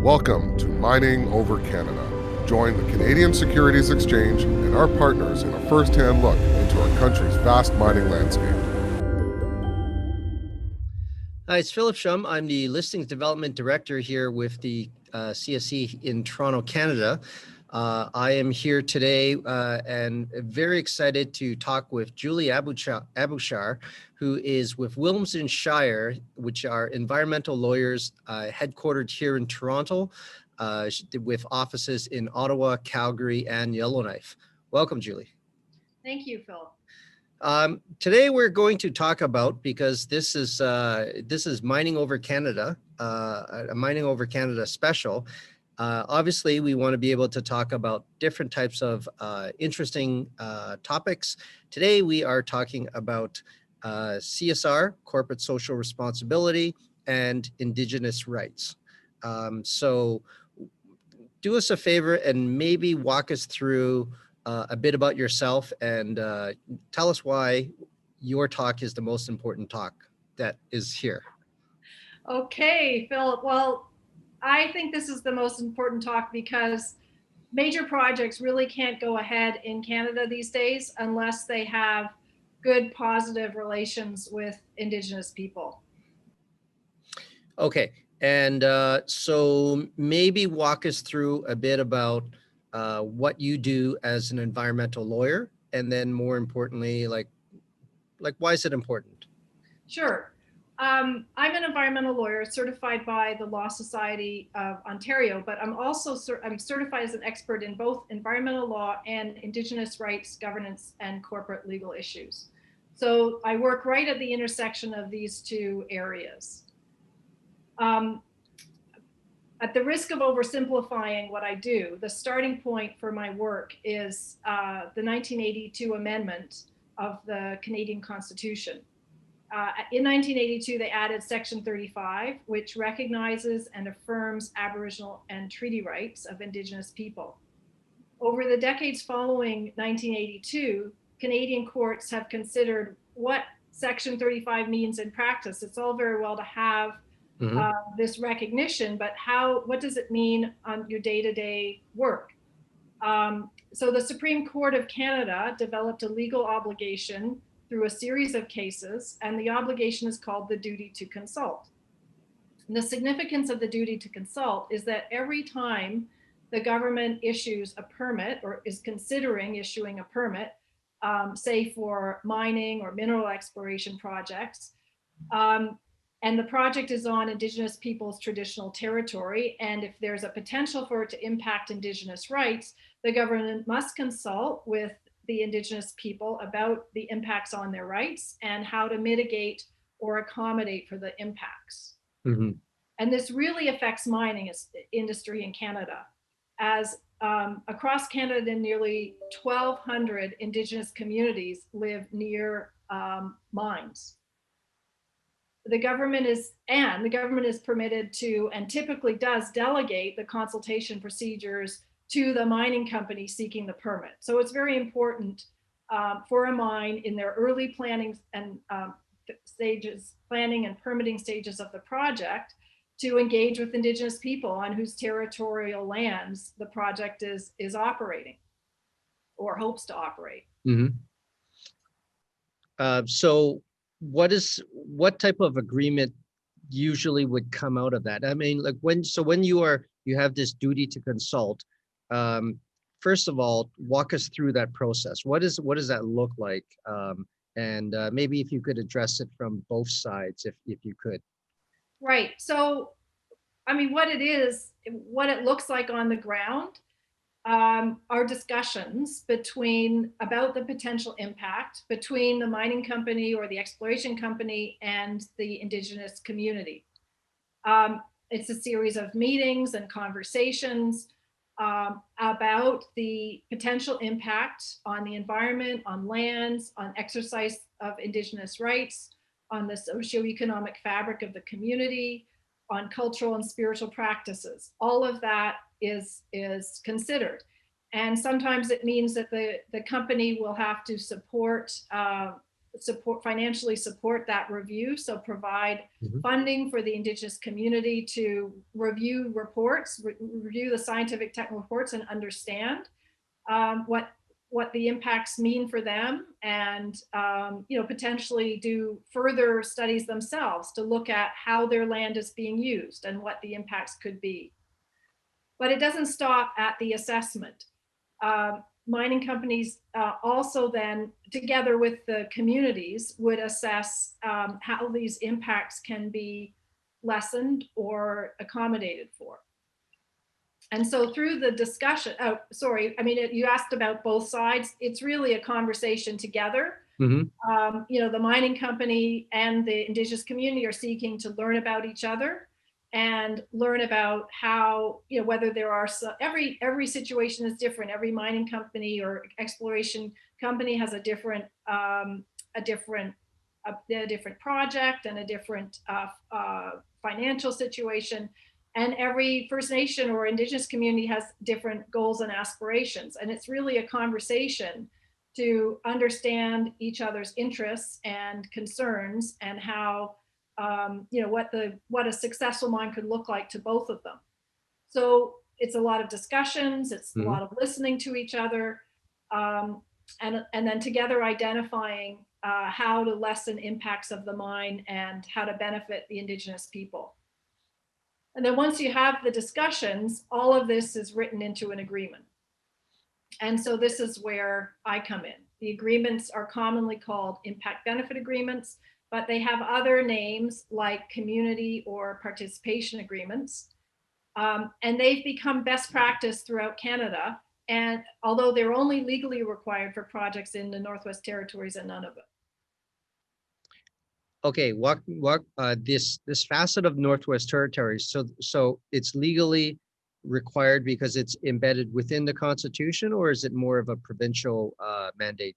Welcome to Mining Over Canada. Join the Canadian Securities Exchange and our partners in a first-hand look into our country's vast mining landscape. Hi, it's Phillip Shum. I'm the Listings Development Director here with the CSE in Toronto, Canada. I am here today and very excited to talk with Julie Abouchar, who is with Willms and Shier, which are environmental lawyers headquartered here in Toronto, with offices in Ottawa, Calgary, and Yellowknife. Welcome, Julie. Thank you, Phil. Today we're going to talk about, because this is Mining Over Canada, a Mining Over Canada special. Obviously, we want to be able to talk about different types of interesting topics. Today we are talking about CSR, corporate social responsibility, and indigenous rights. So do us a favor and maybe walk us through a bit about yourself and tell us why your talk is the most important talk that is here. Okay, Phil. Well, I think this is the most important talk because major projects really can't go ahead in Canada these days unless they have good, positive relations with Indigenous people. Okay, and so maybe walk us through a bit about what you do as an environmental lawyer, and then more importantly, like why is it important? Sure. I'm an environmental lawyer certified by the Law Society of Ontario, but I'm also I'm certified as an expert in both environmental law and Indigenous rights, governance, and corporate legal issues. So I work right at the intersection of these two areas. At the risk of oversimplifying what I do, the starting point for my work is the 1982 amendment of the Canadian Constitution. In 1982, they added Section 35, which recognizes and affirms Aboriginal and treaty rights of Indigenous people. Over the decades following 1982, Canadian courts have considered what Section 35 means in practice. It's all very well to have this recognition, but what does it mean on your day-to-day work? So the Supreme Court of Canada developed a legal obligation through a series of cases, and the obligation is called the duty to consult. And the significance of the duty to consult is that every time the government issues a permit or is considering issuing a permit, say for mining or mineral exploration projects, and the project is on Indigenous people's traditional territory, and if there's a potential for it to impact Indigenous rights, the government must consult with the Indigenous people about the impacts on their rights and how to mitigate or accommodate for the impacts. Mm-hmm. And this really affects mining industry in Canada, as across Canada, nearly 1,200 Indigenous communities live near mines. The government is permitted to, and typically does, delegate the consultation procedures to the mining company seeking the permit. So it's very important for a mine in their early planning and planning and permitting stages of the project to engage with Indigenous people on whose territorial lands the project is operating or hopes to operate. Mm-hmm. So what type of agreement usually would come out of that? I mean, like when you have this duty to consult, first of all, walk us through that process. What does that look like? And maybe if you could address it from both sides, if you could. Right. So, I mean, what it looks like on the ground are discussions about the potential impact between the mining company or the exploration company and the Indigenous community. It's a series of meetings and conversations about the potential impact on the environment, on lands, on exercise of Indigenous rights, on the socioeconomic fabric of the community, on cultural and spiritual practices. All of that is considered. And sometimes it means that the company will have to support financially support that review. So provide funding for the Indigenous community to review reports, review the scientific technical reports, and understand what the impacts mean for them, and potentially do further studies themselves to look at how their land is being used and what the impacts could be. But it doesn't stop at the assessment. Mining companies also then, together with the communities, would assess how these impacts can be lessened or accommodated for. And so through the discussion, you asked about both sides. It's really a conversation together. The mining company and the Indigenous community are seeking to learn about each other and learn about how, whether there are, every situation is different. Every mining company or exploration company has a different project and a different financial situation. And every First Nation or Indigenous community has different goals and aspirations. And it's really a conversation to understand each other's interests and concerns, and how, what a successful mine could look like to both of them. So it's a lot of discussions, it's a lot of listening to each other, and then together identifying how to lessen impacts of the mine and how to benefit the Indigenous people. And then once you have the discussions, all of this is written into an agreement. And so this is where I come in. The agreements are commonly called impact benefit agreements, but they have other names like community or participation agreements. And they've become best practice throughout Canada. And although they're only legally required for projects in the Northwest Territories and Nunavut. Okay, this facet of Northwest Territories, so it's legally required because it's embedded within the Constitution, or is it more of a provincial mandate?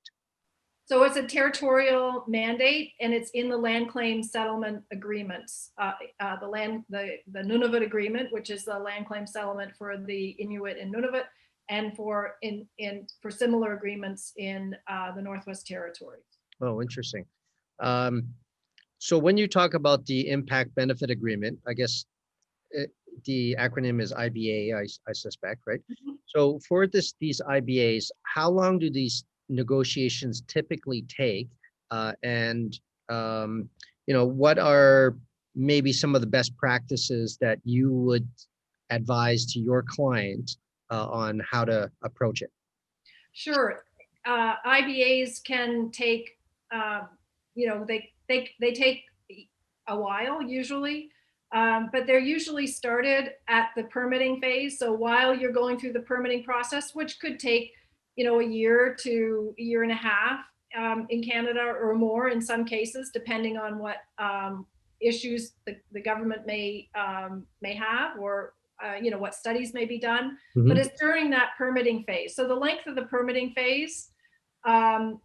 So it's a territorial mandate, and it's in the land claim settlement agreements. The Nunavut agreement, which is the land claim settlement for the Inuit in Nunavut, and for similar agreements in the Northwest Territories. Oh, interesting. So when you talk about the impact benefit agreement, I guess the acronym is IBA, I suspect, right? So for these IBAs, how long do these negotiations typically take? What are maybe some of the best practices that you would advise to your client on how to approach it? Sure. IBAs can take, they take a while usually, but they're usually started at the permitting phase. So while you're going through the permitting process, which could take, a year to a year and a half in Canada, or more in some cases, depending on what issues the government may have, or what studies may be done. But it's during that permitting phase. So the length of the permitting phase, and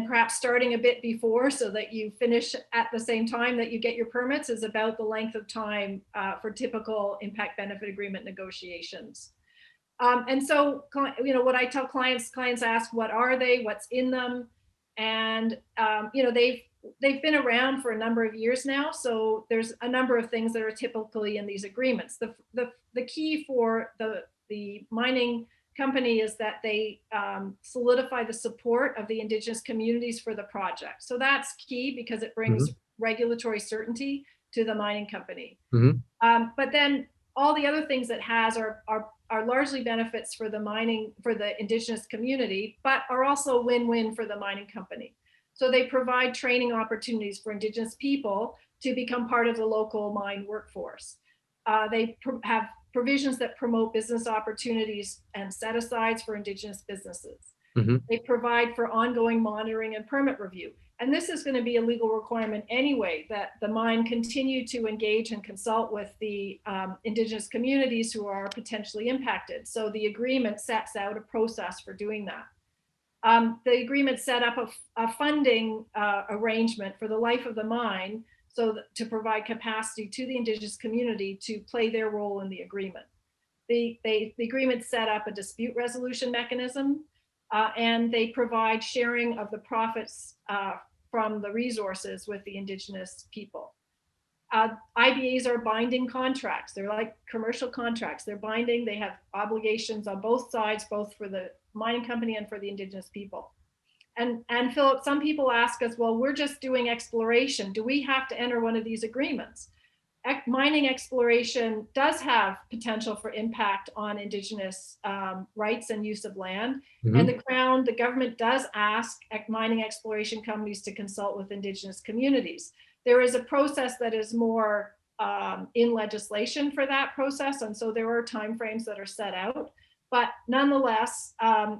perhaps starting a bit before, so that you finish at the same time that you get your permits, is about the length of time for typical impact benefit agreement negotiations. And so, what I tell clients ask, what are they, what's in them? And, they've been around for a number of years now. So there's a number of things that are typically in these agreements. The key for the mining company is that they solidify the support of the Indigenous communities for the project. So that's key, because it brings regulatory certainty to the mining company. But then all the other things it has are largely benefits for the Indigenous community, but are also win-win for the mining company. So they provide training opportunities for Indigenous people to become part of the local mine workforce. They have provisions that promote business opportunities and set-asides for Indigenous businesses. They provide for ongoing monitoring and permit review. And this is going to be a legal requirement anyway, that the mine continue to engage and consult with the Indigenous communities who are potentially impacted. So the agreement sets out a process for doing that. The agreement set up a funding arrangement for the life of the mine, so to provide capacity to the Indigenous community to play their role in the agreement. The agreement set up a dispute resolution mechanism and they provide sharing of the profits from the resources with the Indigenous people. IBAs are binding contracts. They're like commercial contracts. They're binding. They have obligations on both sides, both for the mining company and for the Indigenous people. And Phillip, some people ask us, well, we're just doing exploration. Do we have to enter one of these agreements? Mining exploration does have potential for impact on Indigenous rights and use of land. Mm-hmm. And the Crown, the government does ask mining exploration companies to consult with Indigenous communities. There is a process that is more in legislation for that process. And so there are timeframes that are set out. But nonetheless,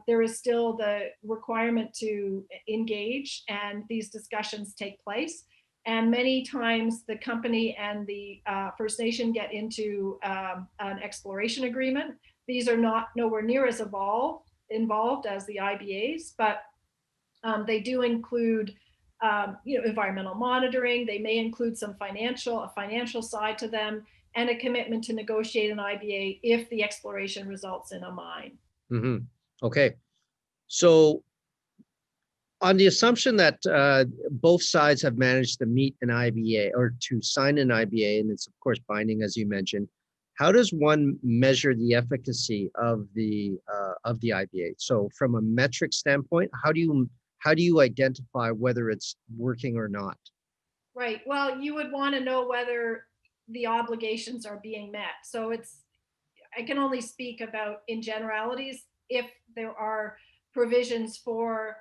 there is still the requirement to engage, and these discussions take place. And many times the company and the First Nation get into an exploration agreement. These are nowhere near as involved as the IBAs, but they do include environmental monitoring. They may include a financial side to them, and a commitment to negotiate an IBA if the exploration results in a mine. Mm-hmm. Okay. So on the assumption that both sides have managed to meet an IBA or to sign an IBA, and it's of course binding, as you mentioned, how does one measure the efficacy of the IBA? So from a metric standpoint, how do you identify whether it's working or not? Right. Well, you would want to know whether the obligations are being met. So I can only speak about in generalities. If there are provisions for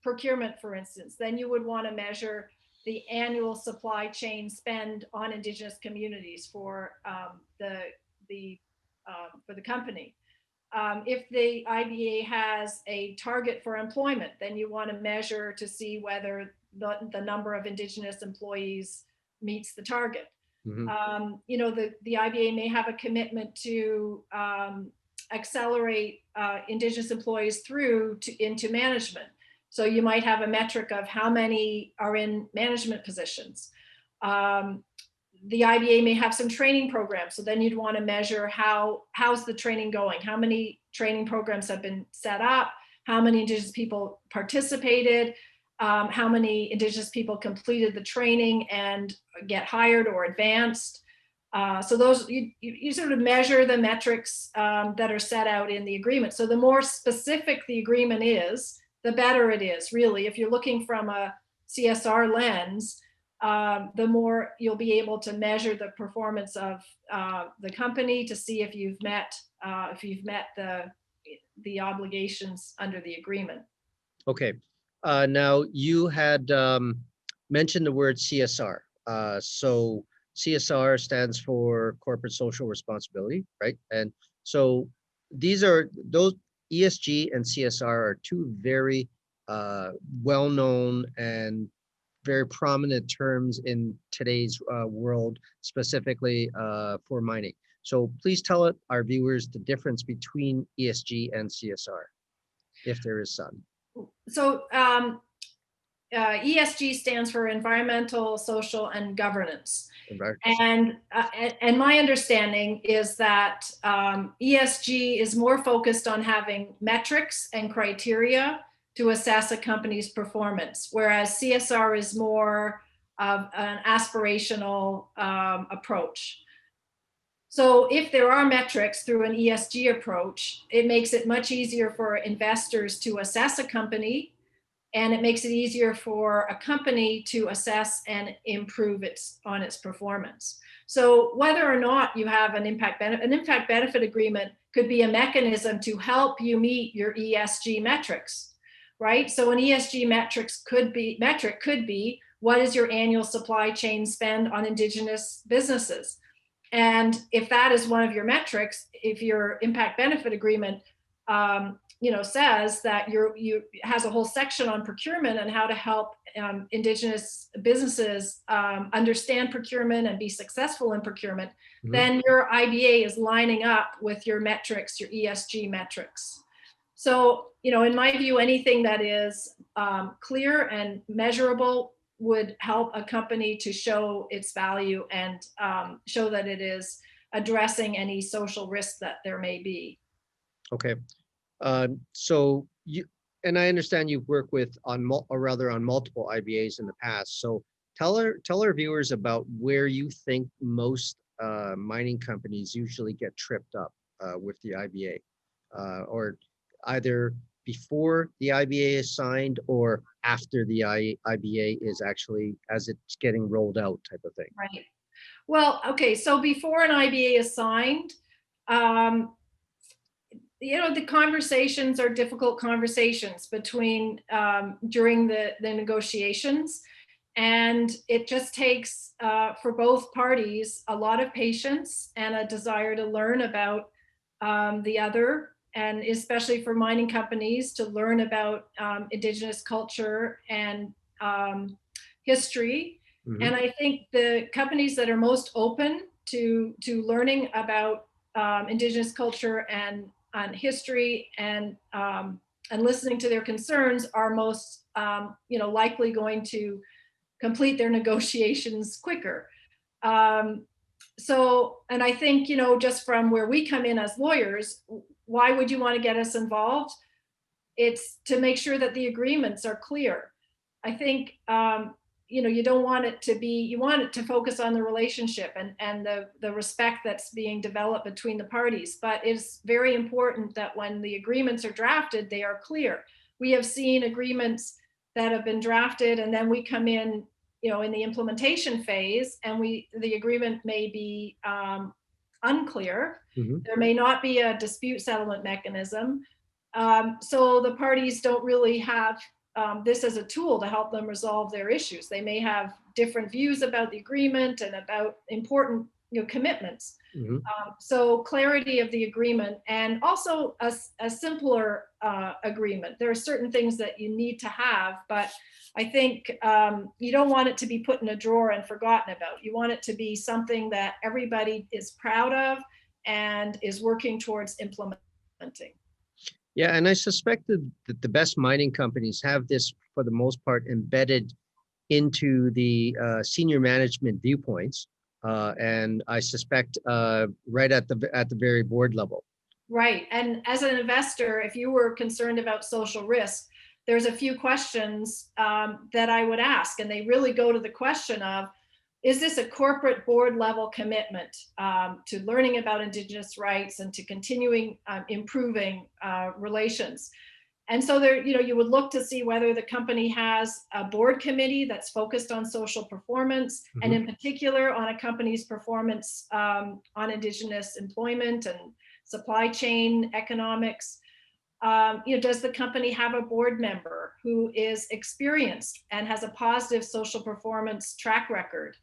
procurement, for instance, then you would want to measure the annual supply chain spend on Indigenous communities for the company. If the IBA has a target for employment, then you want to measure to see whether the number of Indigenous employees meets the target. Mm-hmm. The IBA may have a commitment to accelerate Indigenous employees into management. So you might have a metric of how many are in management positions. The IBA may have some training programs. So then you'd want to measure how's the training going? How many training programs have been set up? How many Indigenous people participated? How many Indigenous people completed the training and get hired or advanced? So those you sort of measure the metrics that are set out in the agreement. So the more specific the agreement is, the better it is, really. If you're looking from a CSR lens, the more you'll be able to measure the performance of the company to see if you've met the obligations under the agreement. Okay. Now you had mentioned the word CSR. So CSR stands for corporate social responsibility, right? And so those ESG and CSR are two very well-known and very prominent terms in today's world, specifically for mining. So please tell our viewers the difference between ESG and CSR, if there is some. So ESG stands for environmental, social, and governance. And my understanding is that ESG is more focused on having metrics and criteria to assess a company's performance, whereas CSR is more of an aspirational approach. So if there are metrics through an ESG approach, it makes it much easier for investors to assess a company, and it makes it easier for a company to assess and improve its performance. So whether or not you have an impact benefit agreement could be a mechanism to help you meet your ESG metrics, right? So an ESG metric could be what is your annual supply chain spend on Indigenous businesses? And if that is one of your metrics, if your impact benefit agreement says that has a whole section on procurement and how to help Indigenous businesses understand procurement and be successful in procurement, mm-hmm. then your IBA is lining up with your metrics, your ESG metrics. So, in my view, anything that is clear and measurable would help a company to show its value and show that it is addressing any social risk that there may be. Okay. So you, and I understand you've worked with on multiple IBAs in the past. So tell our viewers about where you think most mining companies usually get tripped up with the IBA, or either before the IBA is signed or after the IBA is actually, as it's getting rolled out, type of thing. Right. Well, okay. So before an IBA is signed, the conversations are difficult conversations between during the negotiations. And it just takes, for both parties, a lot of patience and a desire to learn about the other, and especially for mining companies to learn about indigenous culture and history. Mm-hmm. And I think the companies that are most open to learning about indigenous culture and history and listening to their concerns are most likely going to complete their negotiations quicker. So, and I think, just from where we come in as lawyers, why would you want to get us involved? It's to make sure that the agreements are clear. I think, you don't want it to be, you want it to focus on the relationship and the respect that's being developed between the parties. But it's very important that when the agreements are drafted, they are clear. We have seen agreements that have been drafted, and then we come in, in the implementation phase, and the agreement may be unclear. Mm-hmm. There may not be a dispute settlement mechanism. So the parties don't really have this as a tool to help them resolve their issues. They may have different views about the agreement and about important commitments. Mm-hmm. So clarity of the agreement, and also a simpler agreement. There are certain things that you need to have, but I think you don't want it to be put in a drawer and forgotten about. You want it to be something that everybody is proud of and is working towards implementing. Yeah, and I suspect that the best mining companies have this, for the most part, embedded into the senior management viewpoints, and I suspect right at the very board level. Right, and as an investor, if you were concerned about social risk, there's a few questions that I would ask, and they really go to the question of, is this a corporate board level commitment to learning about Indigenous rights and to continuing improving relations? And so there, you would look to see whether the company has a board committee that's focused on social performance, mm-hmm. and in particular on a company's performance on Indigenous employment and supply chain economics. Does the company have a board member who is experienced and has a positive social performance track record,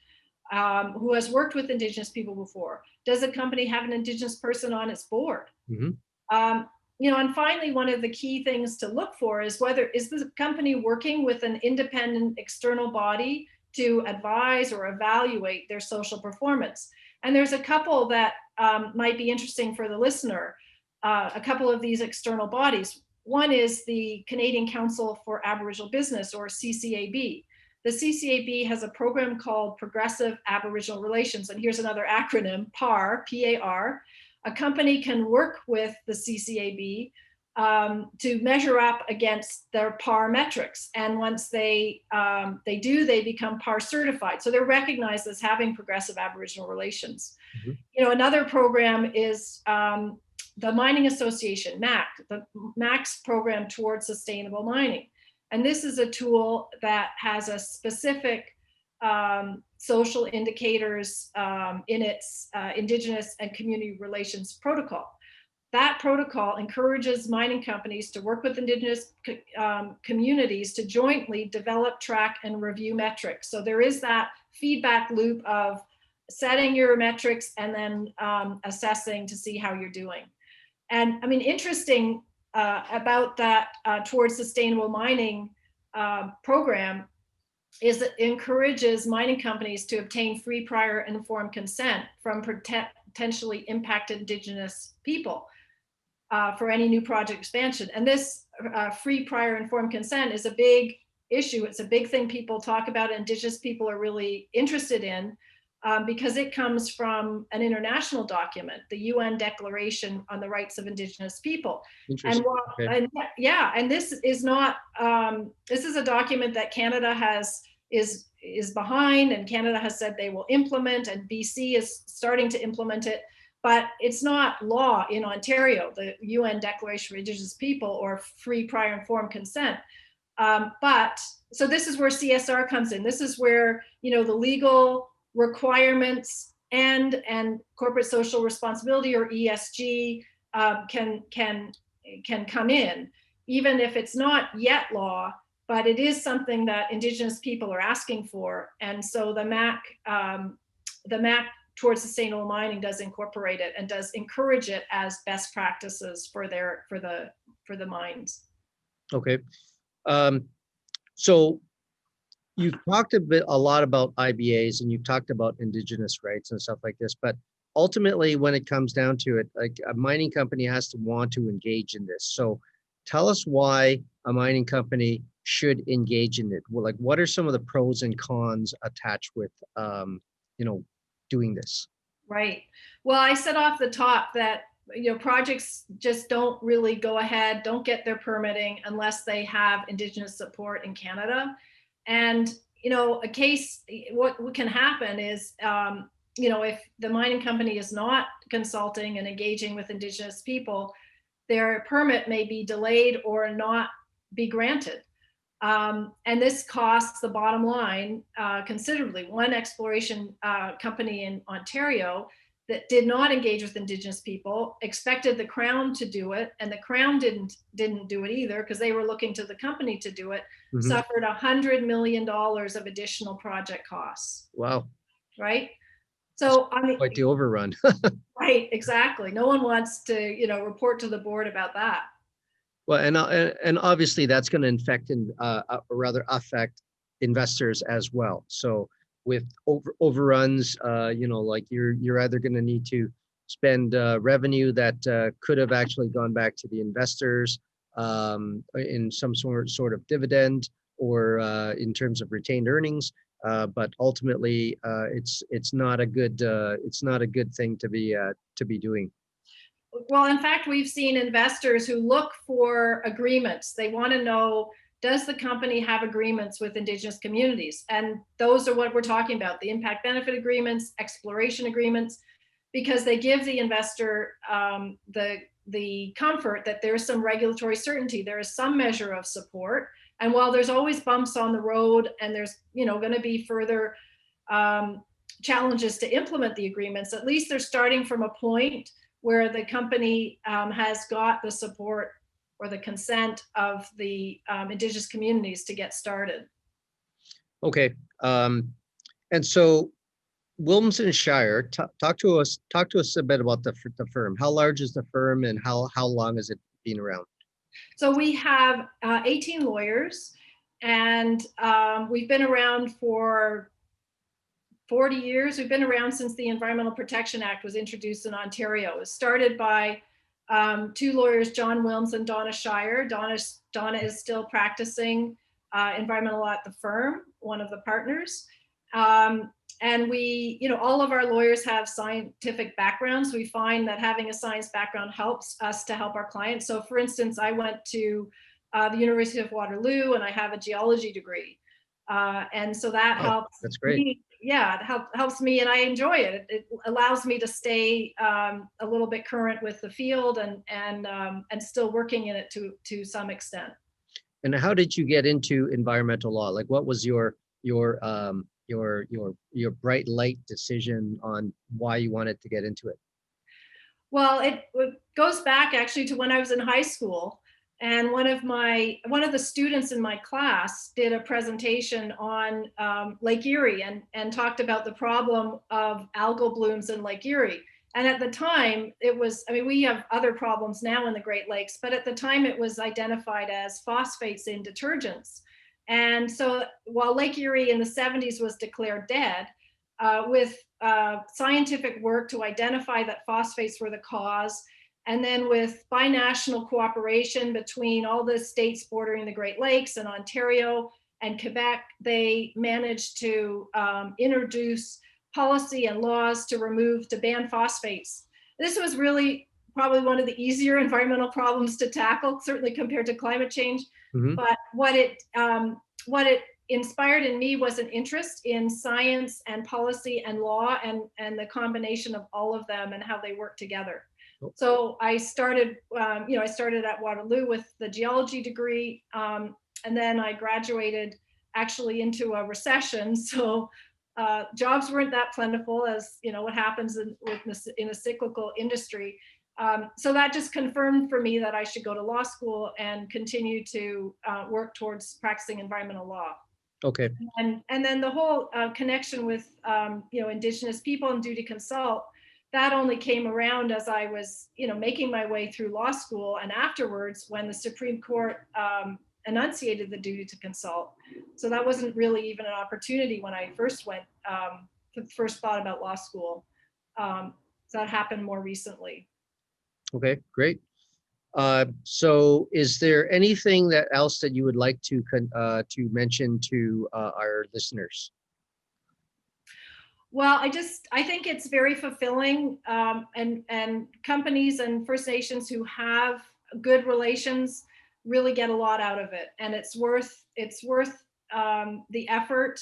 who has worked with Indigenous people before? Does the company have an Indigenous person on its board? Mm-hmm. And finally, one of the key things to look for is whether is the company working with an independent external body to advise or evaluate their social performance. And there's a couple that might be interesting for the listener. A couple of these external bodies. One is the Canadian Council for Aboriginal Business, or CCAB. The CCAB has a program called Progressive Aboriginal Relations, and here's another acronym, PAR, P-A-R. A company can work with the CCAB to measure up against their PAR metrics, and once they become PAR certified. So they're recognized as having progressive Aboriginal relations. Mm-hmm. Another program is the Mining Association, MAC, the MAC's program towards sustainable mining. And this is a tool that has a specific social indicators in its Indigenous and community relations protocol. That protocol encourages mining companies to work with Indigenous communities to jointly develop, track, and review metrics. So there is that feedback loop of setting your metrics and then assessing to see how you're doing. And I mean, interesting about that towards sustainable mining program is that it encourages mining companies to obtain free, prior, and informed consent from potentially impacted Indigenous people for any new project expansion. And this free, prior, informed consent is a big issue. It's a big thing people talk about, Indigenous people are really interested in. because it comes from an international document, the UN Declaration on the Rights of Indigenous People. And and this is not, this is a document that Canada is behind, and Canada has said they will implement, and BC is starting to implement it, but it's not law in Ontario, the UN Declaration for Indigenous People, or free, prior, informed consent. But so this is where CSR comes in. This is where, you know, the legal requirements and corporate social responsibility, or ESG, can come in, even if it's not yet law, but it is something that Indigenous people are asking for. And so the MAC towards sustainable mining does incorporate it and does encourage it as best practices for the mines. Okay. So you've talked a lot about IBAs, and you've talked about Indigenous rights and stuff like this, but ultimately when it comes down to it, like, a mining company has to want to engage in this. So tell us why a mining company should engage in it. Well, like, what are some of the pros and cons attached with, you know, doing this? Right. Well, I said off the top that, you know, projects just don't really go ahead, don't get their permitting unless they have Indigenous support in Canada. And, you know, what can happen is, you know, if the mining company is not consulting and engaging with Indigenous people, their permit may be delayed or not be granted. And this costs the bottom line considerably. One exploration company in Ontario that did not engage with Indigenous people expected the Crown to do it, and the Crown didn't do it either, because they were looking to the company to do it. Suffered $100 million of additional project costs. Wow. Right. So I mean, quite the overrun. Right, exactly. No one wants to, you know, report to the board about that. Well, and obviously that's going to affect investors as well. So with overruns, you know, like you're either going to need to spend revenue that could have actually gone back to the investors in some sort of dividend, or in terms of retained earnings. But ultimately, it's not a good thing to be doing. Well, in fact, we've seen investors who look for agreements. They want to know, does the company have agreements with Indigenous communities? And those are what we're talking about, the impact benefit agreements, exploration agreements, because they give the investor the comfort that there's some regulatory certainty, there is some measure of support. And while there's always bumps on the road, and there's, you know, going to be further challenges to implement the agreements, at least they're starting from a point where the company has got the support or the consent of the Indigenous communities to get started. Okay, and so Willms and Shier, talk to us a bit about the firm. How large is the firm, and how long has it been around? So we have 18 lawyers, and we've been around for 40 years. We've been around since the Environmental Protection Act was introduced in Ontario. It was started by two lawyers, John Willms and Donna Shier. Donna is still practicing environmental law at the firm, one of the partners. And we, you know, all of our lawyers have scientific backgrounds. We find that having a science background helps us to help our clients. So for instance, I went to the University of Waterloo, and I have a geology degree. And so that helps. That's great. Me. Yeah, it helps me, and I enjoy it. It allows me to stay a little bit current with the field, and still working in it to some extent. And how did you get into environmental law? Like, what was your bright light decision on why you wanted to get into it? Well, it goes back actually to when I was in high school. And one of the students in my class did a presentation on Lake Erie, and talked about the problem of algal blooms in Lake Erie. And at the time, it was, I mean, we have other problems now in the Great Lakes, but at the time it was identified as phosphates in detergents. And so while Lake Erie in the 70s was declared dead, with scientific work to identify that phosphates were the cause, and then with binational cooperation between all the states bordering the Great Lakes and Ontario and Quebec, they managed to introduce policy and laws to ban phosphates. This was really probably one of the easier environmental problems to tackle, certainly compared to climate change. But what it inspired in me was an interest in science and policy and law and the combination of all of them and how they work together. So I started, I started at Waterloo with the geology degree, and then I graduated actually into a recession. So jobs weren't that plentiful, as what happens in a cyclical industry. So that just confirmed for me that I should go to law school and continue to work towards practicing environmental law. Okay. And then the whole connection with Indigenous people and duty consult, that only came around as I was making my way through law school, and afterwards when the Supreme Court enunciated the duty to consult. So that wasn't really even an opportunity when I first thought about law school. So that happened more recently. Okay, great. So is there anything else that you would like to mention to our listeners? Well, I think it's very fulfilling, and companies and First Nations who have good relations really get a lot out of it, and it's worth the effort,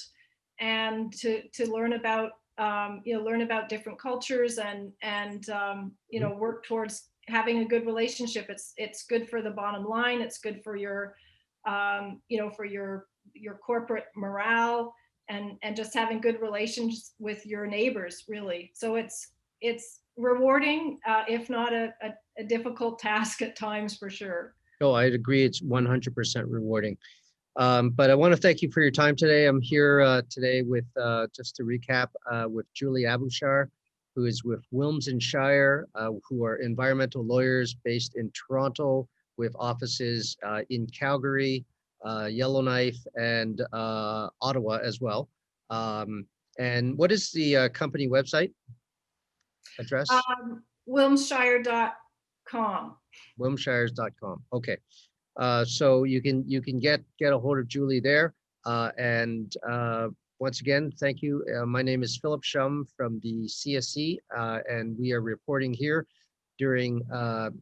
and to learn about different cultures and work towards having a good relationship. It's good for the bottom line. It's good for your for your corporate morale, and just having good relations with your neighbors, really. So it's rewarding, if not a difficult task at times, for sure. Oh, I'd agree. It's 100% rewarding. But I want to thank you for your time today. I'm here today with, just to recap, with Julie Abouchar, who is with Willms and Shier, who are environmental lawyers based in Toronto with offices in Calgary, Yellowknife, and Ottawa as well. And what is the company website address? Willmsshire.com. Willmshires.com. Okay. So you can get a hold of Julie there. And once again, thank you. My name is Phillip Shum from the CSC, and we are reporting here during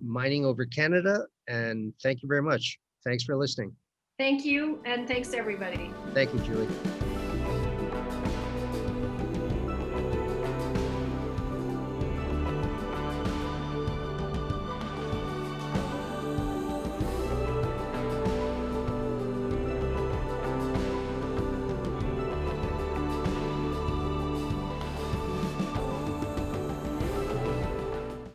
Mining Over Canada. And thank you very much. Thanks for listening. Thank you, and thanks everybody. Thank you, Julie.